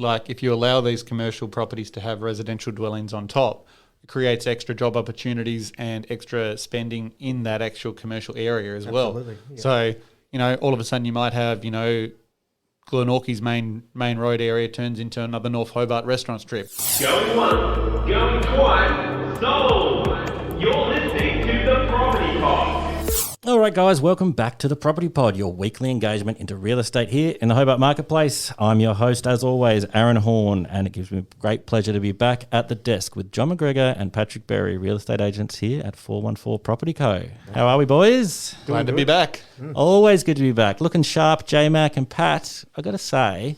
like if you allow these commercial properties to have residential dwellings on top, it creates extra job opportunities and extra spending in that actual commercial area as well. Absolutely, yeah. So, all of a sudden you might have, Glenorchy's main road area turns into another North Hobart restaurant strip. Going once, going twice, sold! You're listening to The Property Pod. All right, guys, welcome back to the Property Pod, your weekly engagement into real estate here in the Hobart Marketplace. I'm your host, as always, Aaron Horn, and it gives me great pleasure to be back at the desk with John McGregor and Patrick Berry, real estate agents here at 414 Property Co. How are we, boys? Glad to be back. Always good to be back. Looking sharp, J-Mac and Pat. I got to say,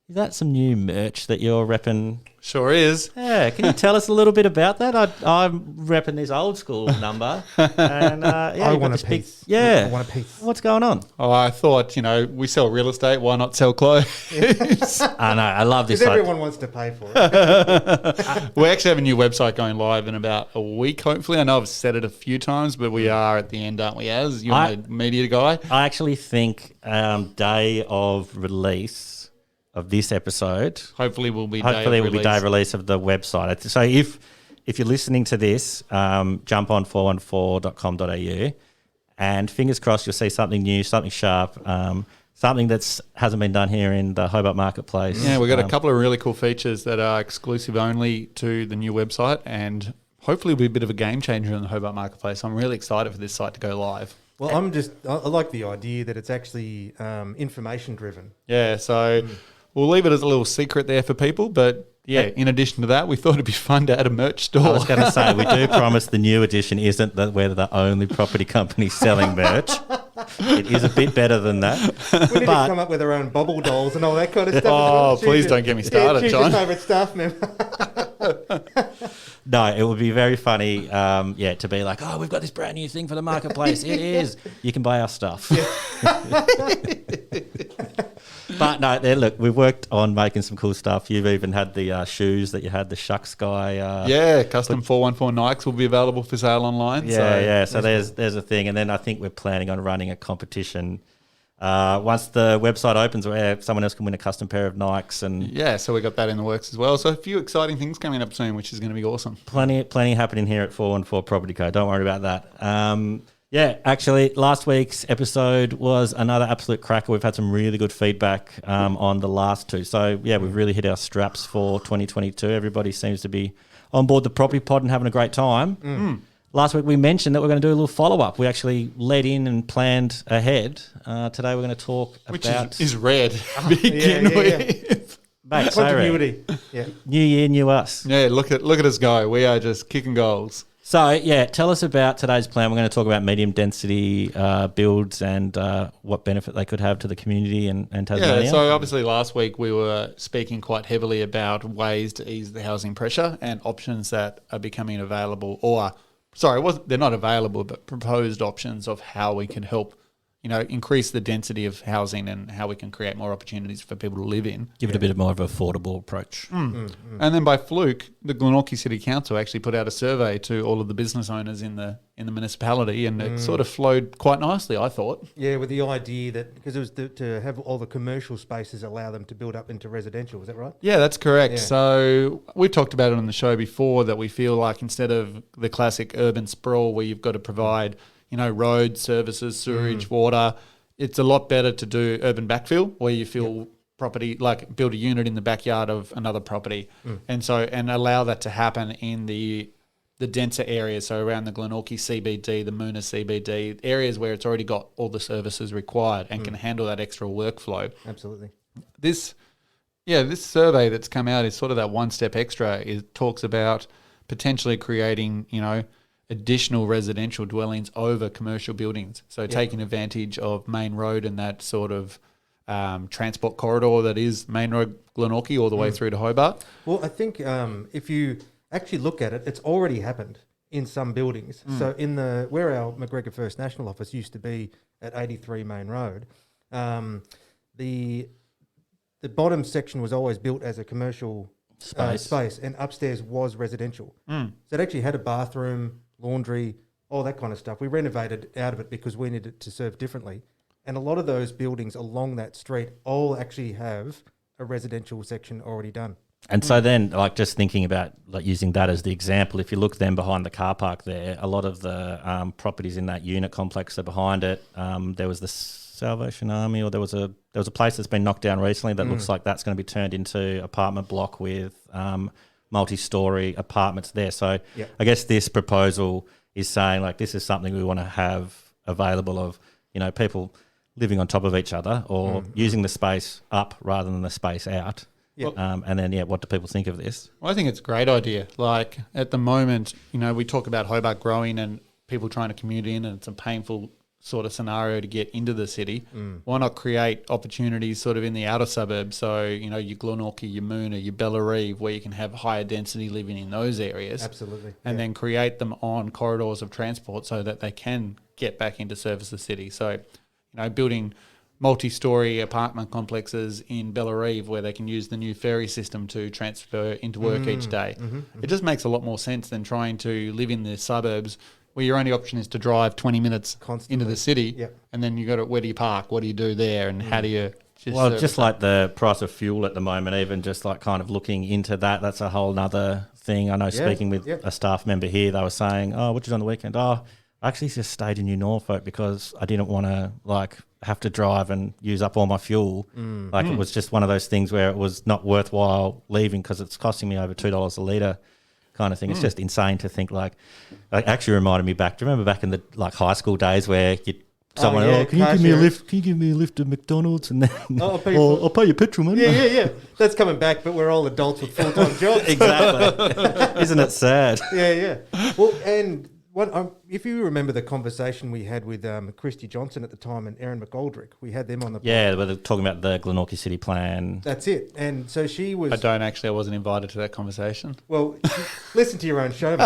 is that some new merch that you're repping? Sure is. Yeah, can you tell us a little bit about that? I'm repping this old school number. And, I want a piece. Yeah. I want a piece. What's going on? Oh, I thought, we sell real estate. Why not sell clothes? I know. I love this. Because everyone wants to pay for it. We actually have a new website going live in about a week, hopefully. I know I've said it a few times, but we are at the end, aren't we, Az? You're a media guy. I actually think day of release of this episode. Hopefully will be day of release of the website. So if you're listening to this, jump on 414.com.au and fingers crossed you'll see something new, something sharp, something that hasn't been done here in the Hobart Marketplace. Yeah, we've got a couple of really cool features that are exclusive only to the new website and hopefully will be a bit of a game changer in the Hobart Marketplace. I'm really excited for this site to go live. Well, I like the idea that it's actually information driven. Yeah, so we'll leave it as a little secret there for people, but yeah, in addition to that, we thought it'd be fun to add a merch store. I was going to say, we do promise the new edition isn't that we're the only property company selling merch. It is a bit better than that. We need to come up with our own bubble dolls and all that kind of stuff. Oh, please don't get me started, choose John. your favourite stuff, man. No, it would be very funny, to be like, oh, we've got this brand new thing for the marketplace. It is. You can buy our stuff. But no, look, we've worked on making some cool stuff. You've even had the shoes that you had, the Shucks guy. Custom 414 Nikes will be available for sale online. So there's a thing. And then I think we're planning on running a competition once the website opens where someone else can win a custom pair of Nikes. And yeah, so we got that in the works as well. So a few exciting things coming up soon, which is going to be awesome. Plenty happening here at 414 Property Co. Don't worry about that. Actually, last week's episode was another absolute cracker. We've had some really good feedback on the last two. So, yeah, we've really hit our straps for 2022. Everybody seems to be on board the Property Pod and having a great time. Last week we mentioned that we're going to do a little follow-up. We actually led in and planned ahead. Today we're going to talk which about... is rare to begin with. Mate, continuity. Yeah. New year, new us. Yeah, look at us go. We are just kicking goals. So, yeah, tell us about today's plan. We're going to talk about medium density builds and what benefit they could have to the community and Tasmania. Yeah, so obviously last week we were speaking quite heavily about ways to ease the housing pressure and options that are becoming available they're not available, but proposed options of how we can help, increase the density of housing and how we can create more opportunities for people to live in. Give it a bit more of an affordable approach. And then by fluke, the Glenorchy City Council actually put out a survey to all of the business owners in the municipality, and it sort of flowed quite nicely, I thought. Yeah, with the idea that, because it was to have all the commercial spaces allow them to build up into residential, is that right? Yeah, that's correct. Yeah. So we've talked about it on the show before that we feel like instead of the classic urban sprawl where you've got to provide roads, services, sewerage, water, it's a lot better to do urban backfill where you feel property, like build a unit in the backyard of another property. And allow that to happen in the denser areas, so around the Glenorchy CBD, the Moona CBD, areas where it's already got all the services required and can handle that extra workflow. Absolutely. This survey that's come out is sort of that one step extra. It talks about potentially creating, additional residential dwellings over commercial buildings. So taking advantage of Main Road and that sort of transport corridor that is Main Road Glenorchy all the way through to Hobart. Well, I think if you actually look at it, it's already happened in some buildings. So in where our McGregor First National office used to be at 83 Main Road, the bottom section was always built as a commercial space, and upstairs was residential. So it actually had a bathroom, laundry, all that kind of stuff. We renovated out of it because we needed it to serve differently. And a lot of those buildings along that street all actually have a residential section already done. And so then, like, just thinking about like using that as the example, if you look then behind the car park there, a lot of the properties in that unit complex are behind it. There was the Salvation Army, or there was a place that's been knocked down recently that looks like that's going to be turned into apartment block with multi-story apartments there. So Yep. I guess this proposal is saying like this is something we want to have available of, you know, people living on top of each other or using the space up rather than the space out. Yep. And then, what do people think of this? Well, I think it's a great idea. Like at the moment, you know, we talk about Hobart growing and people trying to commute in, and it's a painful sort of scenario to get into the city. Why not create opportunities sort of in the outer suburbs? So, you know, your Glenorchy, your Moona, your Bellareve, where you can have higher density living in those areas. Absolutely. And then create them on corridors of transport so that they can get back into service the city. So, you know, building multi-storey apartment complexes in Bellareve where they can use the new ferry system to transfer into work each day. It just makes a lot more sense than trying to live in the suburbs where your only option is to drive 20 minutes Constantly. into the city. Yep. And then you got to, where do you park? What do you do there? And how do you just Well, service just that? like the price of fuel at the moment, even just like kind of looking into that, that's a whole nother thing. I know speaking with a staff member here, they were saying, oh, what did you do on the weekend? Oh, I actually just stayed in New Norfolk because I didn't want to like have to drive and use up all my fuel. Like it was just one of those things where it was not worthwhile leaving because it's costing me over $2 a litre kind of thing. It's just insane to think like actually reminded me back. Do you remember back in the like high school days where someone, can you give me a lift? Can you give me a lift to McDonald's and then I'll pay I'll pay your petrol, man. Yeah. That's coming back, but we're all adults with full-time jobs. Exactly. Isn't it sad? Yeah. Well, and if you remember the conversation we had with Christy Johnson at the time and Erin McGoldrick, we had them on the Yeah, we're talking about the Glenorchy City Plan. That's it. And so she was... I wasn't invited to that conversation. Well, listen to your own show, mate.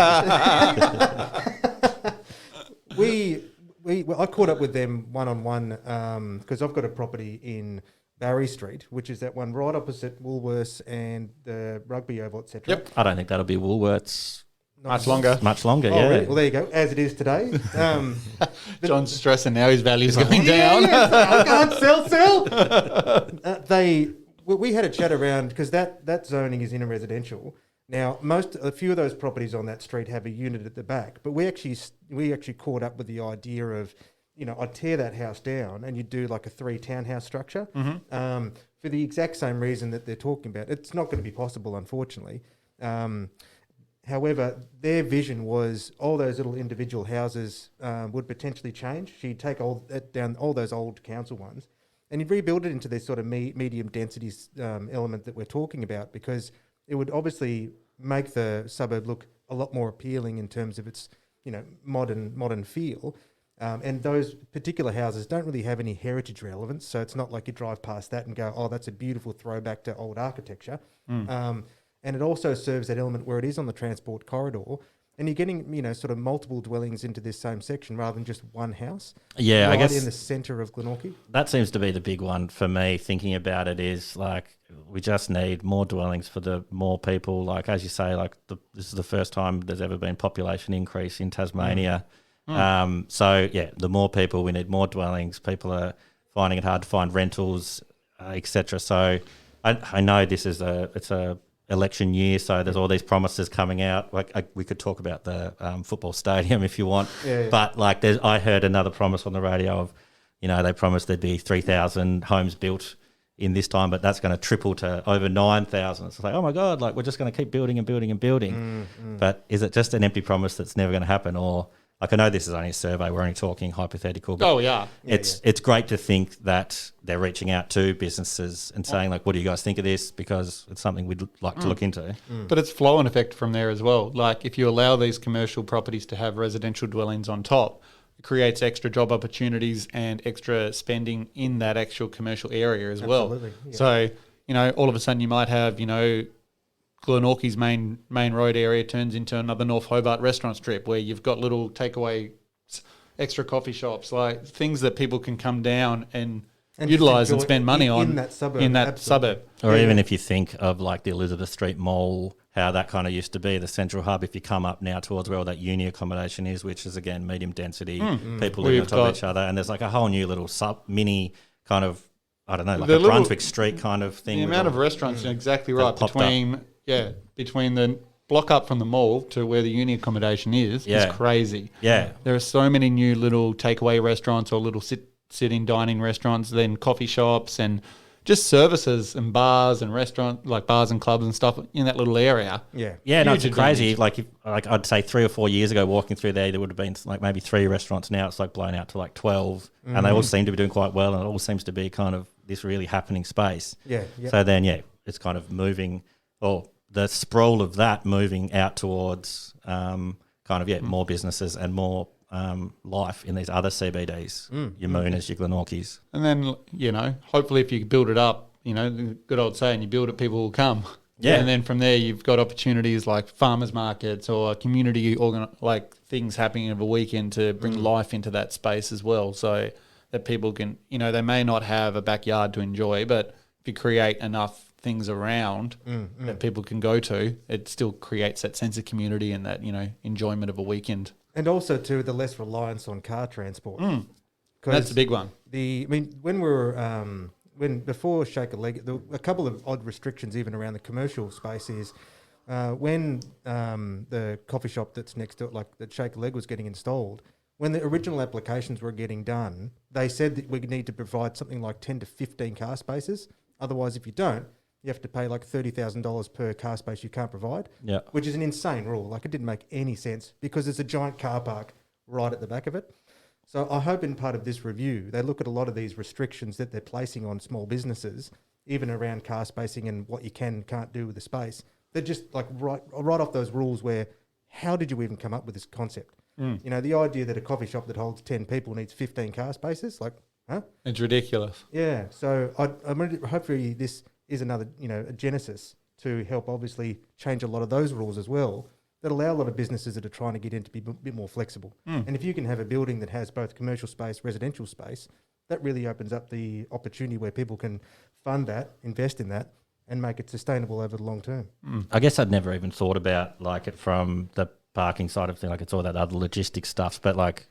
I caught up with them one-on-one because I've got a property in Barry Street, which is that one right opposite Woolworths and the Rugby Oval, etc. Yep. I don't think that'll be Woolworths Much longer. much longer, Oh, yeah. really? Well, there you go. As it is today. John's stressing now his value's going down. I can't sell. We had a chat around because that zoning is in a residential. Now, a few of those properties on that street have a unit at the back, but we actually caught up with the idea of, you know, I'd tear that house down and you'd do like a 3 townhouse structure for the exact same reason that they're talking about. It's not going to be possible, unfortunately. However, their vision was all those little individual houses would potentially change. She'd take down all those old council ones and you'd rebuild it into this sort of medium density element that we're talking about, because it would obviously make the suburb look a lot more appealing in terms of its, you know, modern feel. And those particular houses don't really have any heritage relevance, so it's not like you drive past that and go, oh, that's a beautiful throwback to old architecture. And it also serves that element where it is on the transport corridor, and you're getting, you know, sort of multiple dwellings into this same section rather than just one house. Yeah, right I guess in the centre of Glenorchy. that seems to be the big one for me, thinking about it, is like we just need more dwellings for the more people. Like, as you say, like this is the first time there's ever been population increase in Tasmania. So, yeah, the more people, we need more dwellings. People are finding it hard to find rentals, etc. So I know this is it's a election year, so there's all these promises coming out. Like we could talk about the football stadium if you want, but like I heard another promise on the radio of, you know, they promised there'd be 3,000 homes built in this time, but that's going to triple to over 9,000. It's like, oh my God, like we're just going to keep building and building and building. But is it just an empty promise that's never going to happen? Or like, I know this is only a survey, we're only talking hypothetical, but it's great to think that they're reaching out to businesses and saying like, what do you guys think of this? Because it's something we'd like to look into. But it's flow and effect from there as well. Like if you allow these commercial properties to have residential dwellings on top, it creates extra job opportunities and extra spending in that actual commercial area as well. Yeah. So, you know, all of a sudden you might have, you know, Glenorchy's main road area turns into another North Hobart restaurant strip where you've got little takeaway, extra coffee shops, like things that people can come down and utilise and spend money on in that suburb. Or even if you think of like the Elizabeth Street Mall, how that kind of used to be the central hub. If you come up now towards where all that uni accommodation is, which is again medium density, people living on top of each other, and there's like a whole new little mini kind of I don't know, like The a little- Brunswick Street kind of thing. The with amount all- of restaurants, you're exactly That right, popped between the block up from the mall to where the uni accommodation is Yeah. crazy. Yeah. There are so many new little takeaway restaurants or little sit-in dining restaurants, then coffee shops and just services and bars and restaurants, like bars and clubs and stuff in that little area. Yeah. Yeah, no, Huge it's crazy. advantage. Like I'd say 3 or 4 years ago, walking through there would have been like maybe 3 restaurants. Now it's like blown out to like 12, and they all seem to be doing quite well, and it all seems to be kind of this really happening space. Yeah. Yeah. So then, it's kind of moving, or the sprawl of that moving out towards more businesses and more life in these other CBDs, your Mooners, your Glenorchies. And then, hopefully if you build it up, the good old saying, you build it, people will come. Yeah. And then from there, you've got opportunities like farmers markets or community like things happening over a weekend to bring life into that space as well. So that people can, they may not have a backyard to enjoy, but if you create enough things around that people can go to, it still creates that sense of community and that, enjoyment of a weekend. And also, too, the less reliance on car transport. That's a big one. When we were before Shake a Leg, there were a couple of odd restrictions even around the commercial spaces. When the coffee shop that's next to it, like that Shake a Leg, was getting installed, when the original applications were getting done, they said that we need to provide something like 10 to 15 car spaces. Otherwise, if you don't, you have to pay like $30,000 per car space you can't provide, which is an insane rule. Like, it didn't make any sense because there's a giant car park right at the back of it. So I hope in part of this review, they look at a lot of these restrictions that they're placing on small businesses, even around car spacing and what you can and can't do with the space. They're just like right off those rules where, how did you even come up with this concept? The idea that a coffee shop that holds 10 people needs 15 car spaces, like, huh? It's ridiculous. Yeah. So hopefully this is another, a genesis to help obviously change a lot of those rules as well, that allow a lot of businesses that are trying to get in to be a bit more flexible. And if you can have a building that has both commercial space, residential space, that really opens up the opportunity where people can fund that, invest in that, and make it sustainable over the long term. I guess I'd never even thought about like it from the parking side of things. Like, it's all that other logistics stuff, but like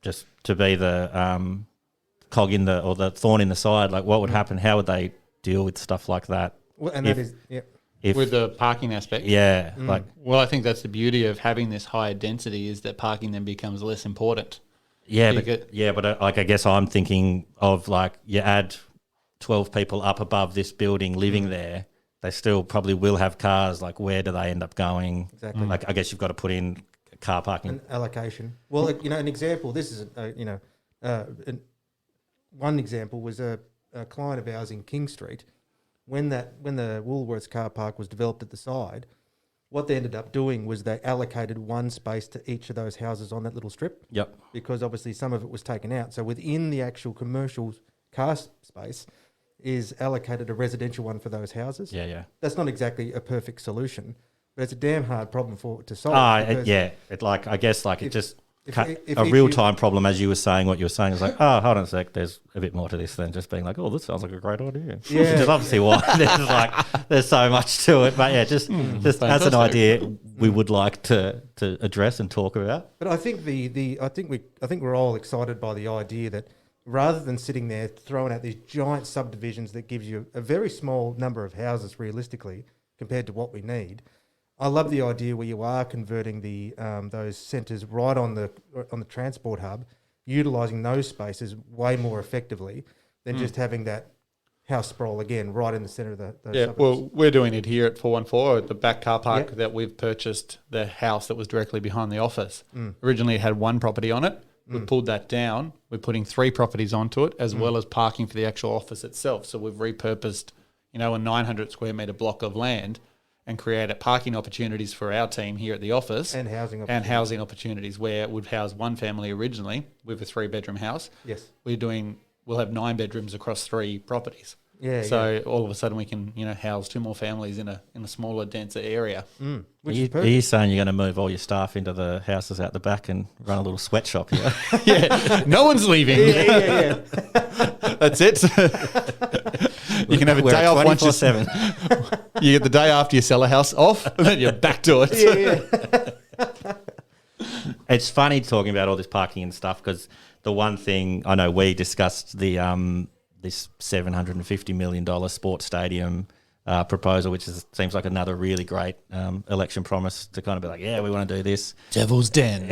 just to be the cog in the, or the thorn in the side, like what would happen? How would they deal with stuff like that? Well, and that is, With the parking aspect. Yeah. Like, Well, I think that's the beauty of having this higher density, is that parking then becomes less important. but I guess I'm thinking of like, you add 12 people up above this building living there, they still probably will have cars. Like, where do they end up going? Exactly. Like, I guess you've got to put in car parking. an allocation. Well, an example, this is, one example was a client of ours in King Street. When the Woolworths car park was developed at the side, what they ended up doing was they allocated one space to each of those houses on that little strip. Yep. Because obviously some of it was taken out. So within the actual commercial car space is allocated a residential one for those houses. Yeah. That's not exactly a perfect solution, but it's a damn hard problem to solve. If A real-time problem, as you were saying, what you were saying is like, oh, hold on a sec, there's a bit more to this than just being like, oh, this sounds like a great idea. Yeah. Which is obviously why there's so much to it. But yeah, just as an idea we would like to address and talk about. But I think I think we're all excited by the idea that rather than sitting there throwing out these giant subdivisions that gives you a very small number of houses realistically compared to what we need, I love the idea where you are converting those centres right on the transport hub, utilising those spaces way more effectively than just having that house sprawl again right in the centre of those suburbs. Well, we're doing it here at 414 at the back car park that we've purchased, the house that was directly behind the office. Originally it had one property on it. We pulled that down. We're putting 3 properties onto it, as well as parking for the actual office itself. So we've repurposed, a 900 square metre block of land and created parking opportunities for our team here at the office. And housing opportunities where it would house one family originally with a 3-bedroom house. Yes. We'll have 9 bedrooms across 3 properties. Yeah. So all of a sudden we can, house 2 more families in a smaller, denser area. Which Are is perfect. you saying you're going to move all your staff into the houses out the back and run a little sweatshop here? Yeah, no one's leaving. Yeah. That's it. You can have a We're day off once you 24/7. You get the day after you sell a house off, and then you're back to it. Yeah. It's funny talking about all this parking and stuff, because the one thing I know we discussed the this $750 million sports stadium proposal, which seems like another really great election promise to kind of be like, yeah, we want to do this. Devil's Den.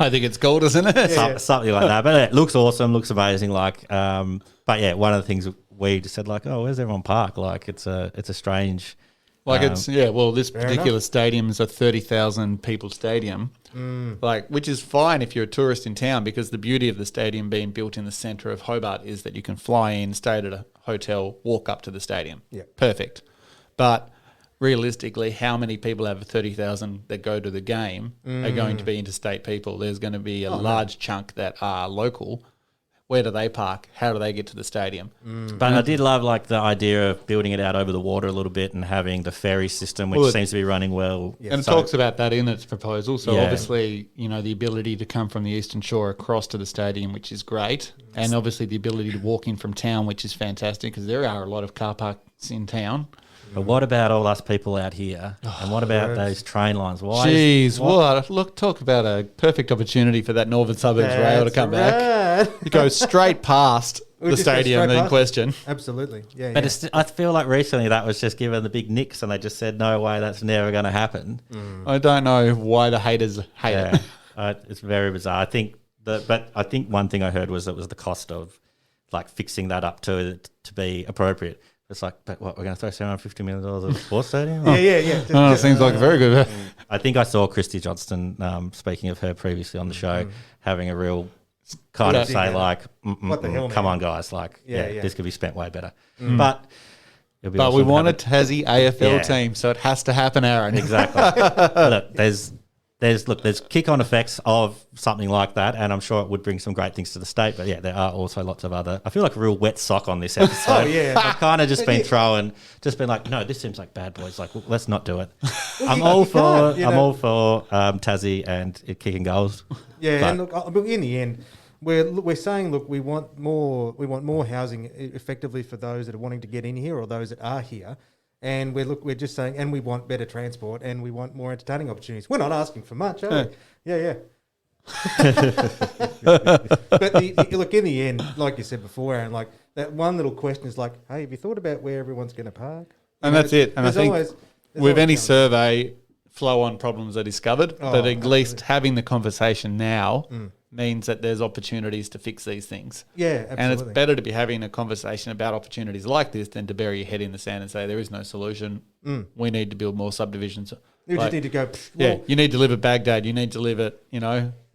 I think it's called, isn't it? Something like that. But it looks awesome, looks amazing. Like, but yeah, one of the things we just said, like, oh, where's everyone park? Like, it's a strange. Like this particular stadium is a 30,000 people stadium, like, which is fine if you're a tourist in town, because the beauty of the stadium being built in the centre of Hobart is that you can fly in, stay at a hotel, walk up to the stadium. Yeah. Perfect. But realistically, how many people out of 30,000 that go to the game are going to be interstate people? There's going to be a large chunk that are local. Where do they park? How do they get to the stadium? But I did love like the idea of building it out over the water a little bit and having the ferry system, which seems to be running well. And it talks about that in its proposal. So obviously, the ability to come from the Eastern Shore across to the stadium, which is great. And obviously the ability to walk in from town, which is fantastic, because there are a lot of car parks in town. But what about all us people out here? And what about those train lines? Talk about a perfect opportunity for that Northern Suburbs rail to come back. You go straight past the stadium in question. Absolutely. Yeah. But I feel like recently that was just given the big nicks and they just said, no way, that's never going to happen. I don't know why the haters hate it. It's very bizarre. But I think one thing I heard was it was the cost of like fixing that up to be appropriate. It's like, but what, we're going to throw $750 million at a sports stadium? Yeah. Seems like very good. I think I saw Christy Johnston, speaking of her previously on the show, having a real kind of say like, what the hell, come on, guys, like, this could be spent way better. But it'll be But awesome we to want a have it. Tassie AFL team, so it has to happen, Aaron. Exactly. Look, there's kick-on effects of something like that, and I'm sure it would bring some great things to the state. But yeah, there are also lots of other. I feel like a real wet sock on this episode. I've kind of just been like, no, this seems like bad boys. Like, let's not do it. I'm all for Tassie and it kicking goals. Yeah, but, and look, in the end, we're saying, look, we want more housing effectively for those that are wanting to get in here or those that are here. And we're just saying, and we want better transport, and we want more entertaining opportunities. We're not asking for much, are we? Yeah. But look, in the end, like you said before, Aaron, like that one little question is like, hey, have you thought about where everyone's going to park? And that's it. And I think with any survey, flow-on problems are discovered, but at least having the conversation now means that there's opportunities to fix these things. Yeah, absolutely. And it's better to be having a conversation about opportunities like this than to bury your head in the sand and say there is no solution. We need to build more subdivisions. You just need to go. You need to live at Baghdad. You need to live at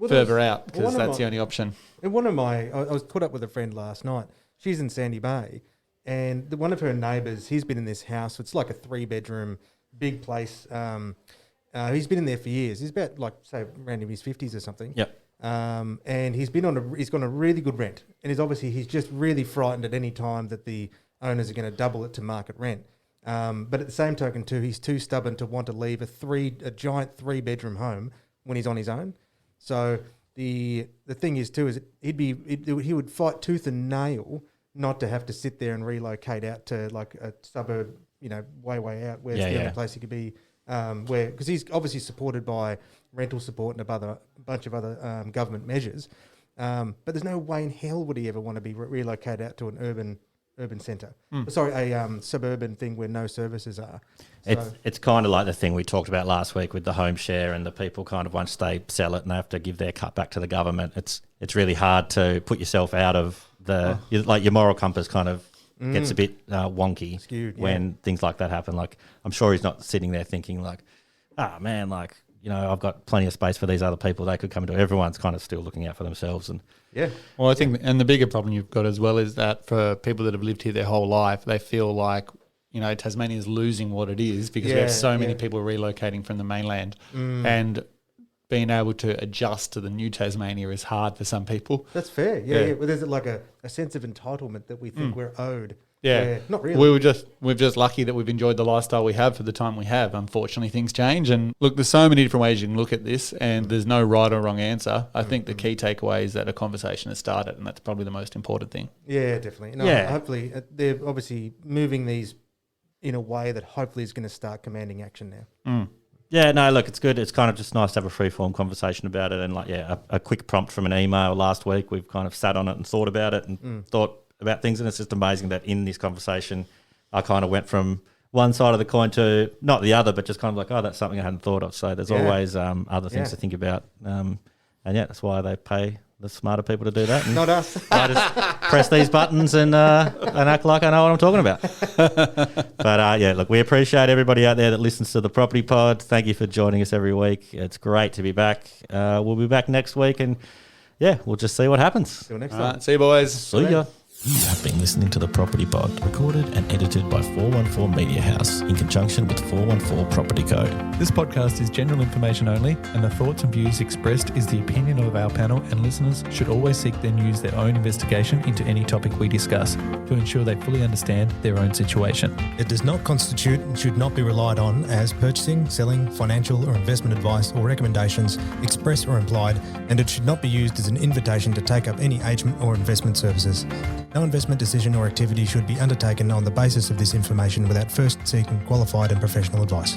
further out, because that's the only option. And I was put up with a friend last night. She's in Sandy Bay, and one of her neighbours, he's been in this house. It's like a 3-bedroom, big place. He's been in there for years. He's about say around in his 50s or something. Yep. And he's been he's got a really good rent, and he's just really frightened at any time that the owners are going to double it to market rent. But at the same token too, he's too stubborn to want to leave a giant 3-bedroom home when he's on his own. So the thing is too, is he would fight tooth and nail not to have to sit there and relocate out to like a suburb, way out where it's the only place he could be. Because he's obviously supported by rental support and a bunch of other government measures, but there's no way in hell would he ever want to be relocated out to an urban centre. Sorry, a suburban thing where no services are. So it's kind of like the thing we talked about last week with the home share and the people kind of once they sell it and they have to give their cut back to the government. It's really hard to put yourself out of your moral compass kind of gets a bit wonky skewed, when things like that happen. Like, I'm sure he's not sitting there thinking like, man, like, I've got plenty of space for these other people. They could come to. Everyone's kind of still looking out for themselves. And well, I think, and the bigger problem you've got as well is that for people that have lived here their whole life, they feel like, Tasmania is losing what it is because we have so many people relocating from the mainland, and being able to adjust to the new Tasmania is hard for some people. That's fair. Yeah. Well, there's like a sense of entitlement that we think we're owed. Yeah, not really. We're just lucky that we've enjoyed the lifestyle we have for the time we have. Unfortunately, things change, and look, there's so many different ways you can look at this, and there's no right or wrong answer. I think the key takeaway is that a conversation has started, and that's probably the most important thing. Yeah, definitely. Hopefully, they're obviously moving these in a way that hopefully is going to start commanding action now. Yeah, no, look, it's good. It's kind of just nice to have a free-form conversation about it, and a quick prompt from an email last week. We've kind of sat on it and thought about it, and thought about things, and it's just amazing that in this conversation, I kind of went from one side of the coin to not the other, but just kind of like, oh, that's something I hadn't thought of. So there's always other things to think about. And that's why they pay the smarter people to do that. And Not us. I just press these buttons and act like I know what I'm talking about. But look, we appreciate everybody out there that listens to the Property Pod. Thank you for joining us every week. It's great to be back. We'll be back next week, and we'll just see what happens. Till next All time. right, see you, boys. See ya. You have been listening to the Property Pod, recorded and edited by 414 Media House in conjunction with 414 Property Co. This podcast is general information only, and the thoughts and views expressed is the opinion of our panel, and listeners should always seek and use their own investigation into any topic we discuss to ensure they fully understand their own situation. It does not constitute and should not be relied on as purchasing, selling, financial or investment advice or recommendations, express or implied, and it should not be used as an invitation to take up any agent or investment services. No investment decision or activity should be undertaken on the basis of this information without first seeking qualified and professional advice.